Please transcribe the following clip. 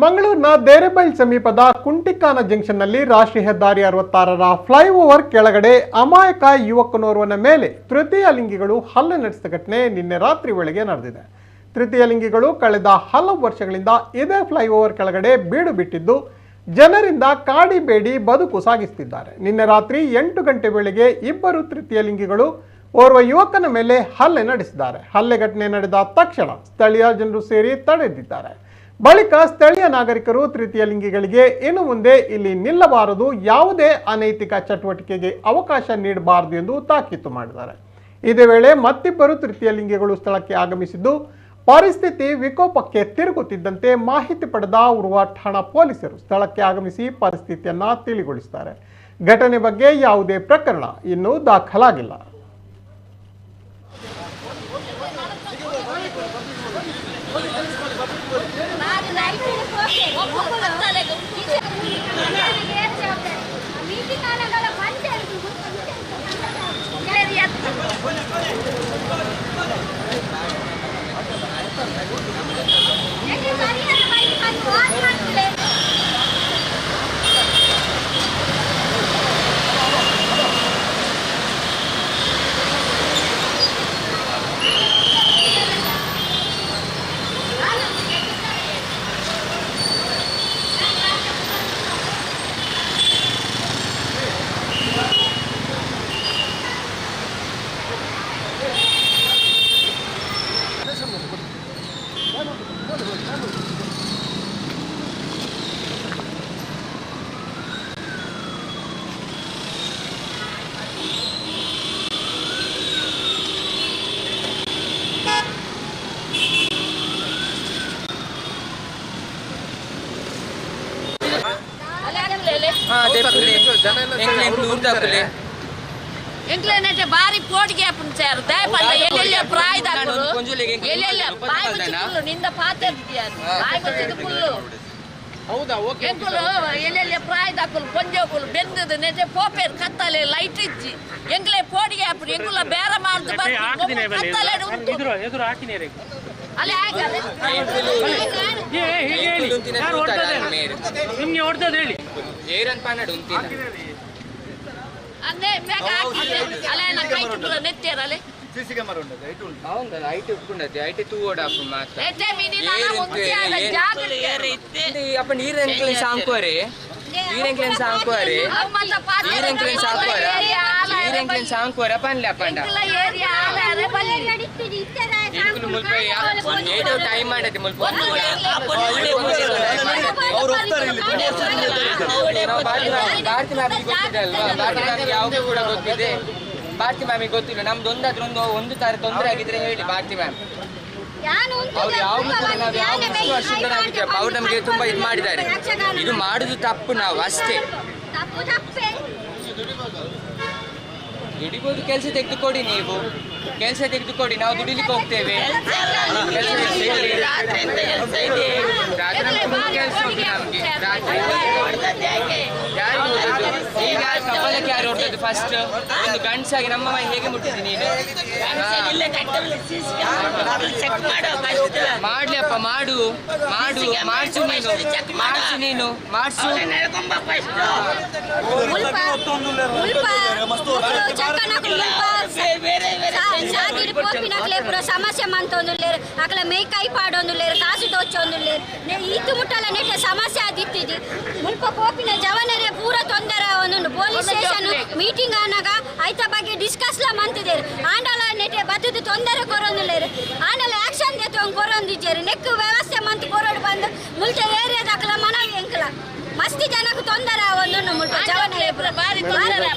ಮಂಗಳೂರಿನ ದೇರೆಬೈಲ್ ಸಮೀಪದ ಕುಂಟಿಕಾನ ಜಂಕ್ಷನ್ನಲ್ಲಿ ರಾಷ್ಟ್ರೀಯ ಹೆದ್ದಾರಿ 66ರ ಫ್ಲೈಓವರ್ ಕೆಳಗಡೆ ಅಮಾಯಕ ಯುವಕನೋರ್ವನ ಮೇಲೆ ತೃತೀಯ ಲಿಂಗಿಗಳು ಹಲ್ಲೆ ನಡೆಸಿದ ಘಟನೆ ನಿನ್ನೆ ರಾತ್ರಿ ವೇಳೆಗೆ ನಡೆದಿದೆ. ತೃತೀಯ ಲಿಂಗಿಗಳು ಕಳೆದ ಹಲವು ವರ್ಷಗಳಿಂದ ಇದೇ ಫ್ಲೈಓವರ್ ಕೆಳಗಡೆ ಬೀಡು ಬಿಟ್ಟಿದ್ದು ಜನರಿಂದ ಕಾಡಿ ಬೇಡಿ ಬದುಕು ಸಾಗಿಸುತ್ತಿದ್ದಾರೆ. ನಿನ್ನೆ ರಾತ್ರಿ 8 ಗಂಟೆ ವೇಳೆಗೆ ಇಬ್ಬರು ತೃತೀಯ ಲಿಂಗಿಗಳು ಓರ್ವ ಯುವಕನ ಮೇಲೆ ಹಲ್ಲೆ ನಡೆಸಿದ್ದಾರೆ. ಹಲ್ಲೆ ಘಟನೆ ನಡೆದ ತಕ್ಷಣ ಸ್ಥಳೀಯ ಜನರು ಸೇರಿ ತಡೆದಿದ್ದಾರೆ. ಬಳಿಕ ಸ್ಥಳೀಯ ನಾಗರಿಕರು ತೃತೀಯ ಲಿಂಗಿಗಳಿಗೆ ಇನ್ನು ಮುಂದೆ ಇಲ್ಲಿ ನಿಲ್ಲಬಾರದು, ಯಾವುದೇ ಅನೈತಿಕ ಚಟುವಟಿಕೆಗೆ ಅವಕಾಶ ನೀಡಬಾರದು ಎಂದು ತಾಕೀತು ಮಾಡಿದ್ದಾರೆ. ಇದೇ ವೇಳೆ ಮತ್ತಿಬ್ಬರು ತೃತೀಯ ಲಿಂಗಿಗಳು ಸ್ಥಳಕ್ಕೆ ಆಗಮಿಸಿದ್ದು ಪರಿಸ್ಥಿತಿ ವಿಕೋಪಕ್ಕೆ ತಿರುಗುತ್ತಿದ್ದಂತೆ ಮಾಹಿತಿ ಪಡೆದ ಉರ್ವ ಠಾಣಾ ಪೊಲೀಸರು ಸ್ಥಳಕ್ಕೆ ಆಗಮಿಸಿ ಪರಿಸ್ಥಿತಿಯನ್ನ ತಿಳಿಗೊಳಿಸಿದ್ದಾರೆ. ಘಟನೆ ಬಗ್ಗೆ ಯಾವುದೇ ಪ್ರಕರಣ ಇನ್ನೂ ದಾಖಲಾಗಿಲ್ಲ. ಎಂಕ್ಲೇನೈತೆ ಬಾರಿ ಕೋಟಿಗೆ ಅಪ್ಪಂಚಾರು ದಯಪಲ್ಲ ಎಲ್ಲೆಲ್ಲ ಪ್ರಾಯದಾಕರು ಎಲ್ಲೆಲ್ಲ ಬಾಯಿ ಮುಚ್ಚಿದ್ರು ನಿಂದ ಪಾತೆ ಬಾಯಿ ಮುಚ್ಚಿದ ಫುಲ್ಲು ಹೌದಾ ಓಕೆ ಎಂಕುಲು ಎಲ್ಲೆಲ್ಲ ಪ್ರಾಯದಾಕರು ಕೊಂಜೋಕುಲು ಬೆಂದದ ನೆಜೆ ಪೋಪೇರ್ ಕತ್ತಲೆ ಲೈಟ್ ಇಜ್ಜಿ ಎಂಕ್ಲೆ ಪೋಡಿಗೆ ಅಪ್ಪು ಎಂಕುಲ ಬೇರ ಮಾಡ್ದು ಕತ್ತಲೆ ಎದುರು ಹಾಕಿನೇರೆ ಅಲ್ಲಿ ಆಗಲ್ಲ ಹೇಳಿ ನಿಮ್ಗೆ ಹೊಡ್ದದ ಹೇಳಿ ಏರನ್ ಪಾನಡು ಅಂತಿನ ಅಂದ್ರೆ ಬೇಗ ಅಲ್ಲ ನಾ ಕೈ ತುಳ ನೆತ್ತೇರಲೆ ಸಿಸಿ ಕ್ಯಾಮೆರಾ ಉಂಟದ ಐಟ್ ಉಂಟು ಹೌದಲ್ಲ ಐಟ್ ಉಂಟದೆ ಐಟ್ ತೂೋಡ ಅಪ್ಪ ಮಾತ್ರ ಎತ್ತೆ ಮಿನಿ ನಾನು ಒಂದಿಯಾದ ಜಾಗಕ್ಕೆ ಇತ್ತೆ ಅಪ್ಪ ನೀರೆಂಕ್ಲೆ ಸಾಂಕೋರೆ ನೀರೆಂಕ್ಲೆ ಸಾಂಕೋರೆ ನೀರೆಂಕ್ಲೆ ಸಾಂಕೋರೆ ನೀರೆಂಕ್ಲೆ ಸಾಂಕೋರೆ ಪನ್ಲೆ ಅಪ್ಪಂಡ ಇಲ್ಲ ಏರಿಯಾ ಆಲೆ ಬಲ್ಲಿ ಅಡಿತ್ತಿದಿ ಇತ್ತರ ಸಾಂಕೋರೆ ಮುಲ್ಪೆ ಏಟೋ ಟೈಮ್ ಮಾಡತಿ ಮುಲ್ಪ ಅವರು ಹೋಗ್ತಾರೆ ಇಲ್ಲಿ ಭಾರತಿ ಮ್ಯಾಮಿಗೆ ಗೊತ್ತಿದಲ್ವಾ ಭಾರತಿ ಮ್ಯಾಮಿಗೆ ಯಾವಾಗ ಕೂಡ ಗೊತ್ತಿದೆ ಭಾರತಿ ಮ್ಯಾಮಿಗೆ ಗೊತ್ತಿಲ್ಲ ನಮ್ದು ಒಂದಾದ್ರೂ ಒಂದು ತಾರೆ ತೊಂದರೆ ಆಗಿದ್ರೆ ಹೇಳಿ ಭಾರತಿ ಮ್ಯಾಮ್ ಅವ್ರು ಯಾವ ನಾವು ಯಾವ ವರ್ಷದಿಂದ ನಾವಿದ್ದೇವೆ ಅವ್ರು ನಮಗೆ ತುಂಬಾ ಇದು ಮಾಡಿದ್ದಾರೆ. ಇದು ಮಾಡುದು ತಪ್ಪು, ನಾವು ಅಷ್ಟೇ ದುಡಿಬೋದು. ಕೆಲಸ ತೆಗೆದುಕೊಡಿ, ನೀವು ಕೆಲಸ ತೆಗೆದುಕೊಡಿ, ನಾವು ದುಡಿಲಿಕ್ಕೆ ಹೋಗ್ತೇವೆ. ಕೆಲಸ ಉಂಟು ನಮ್ಗೆ ಈಗ ಕಪಾಲಕ್ಕೆ ಯಾರು ಹೊಡ್ದದ್ದು ಫಸ್ಟ್ ಒಂದು ಗಂಡ್ಸಾಗಿ ನಮ್ಮ ಮನೆ ಹೇಗೆ ಮುಟ್ಟಿದ್ದೀನಿ ನೀನು ಮಾಡ್ಲಿ ಅಪ್ಪ ಮಾಡು ಮಾಡು ಮಾಡ್ಸು ನೀನು ಮಾಡ್ಸು సమస్య మంతొందు లేరు అక్కడ మేకై పాడొందు లేరు కాసు దోచొందు లేరు ఈతు ముట్టల నెట్ట సమస్య అదిತ್ತಿది ಮುಲ್ಪ ಪೋಪಿನ ಜವನರೇ ಪೂರ ತೊಂದರೆ ಒಂದು ಪೊಲೀಸ್ ಸ್ಟೇಷನ್ ಮೀಟಿಂಗ್ ಆನಾಗ ಐತ ಬಗ್ಗೆ ಡಿಸ್ಕಸ್ ಲ ಮಂತಿದ್ದೇರು ಆಂಡಲ ನೆಟ್ಟೆ ಬತ್ತದ ತೊಂದರೆ ಕೊರೊಂದುಲೇರು ಆಂಡಲ ಆಕ್ಷನ್ ದೇತು ಕೊರೊಂದಿದ್ದೇರು ನೆಕ್ ವ್ಯವಸ್ಥೆ ಮಂತ್ ಕೊರಡು ಬಂದು ಮುಲ್ಟ ಏರಿಯಾದಾಕಲ ಮನವಿ ಎಂಕಲ ಮಸ್ತಿ ಜನಕ್ಕೆ ತೊಂದರೆ ಒಂದು ಮುಲ್ಪ ಜವನರೇ ಬಾರಿ ತೊಂದರೆ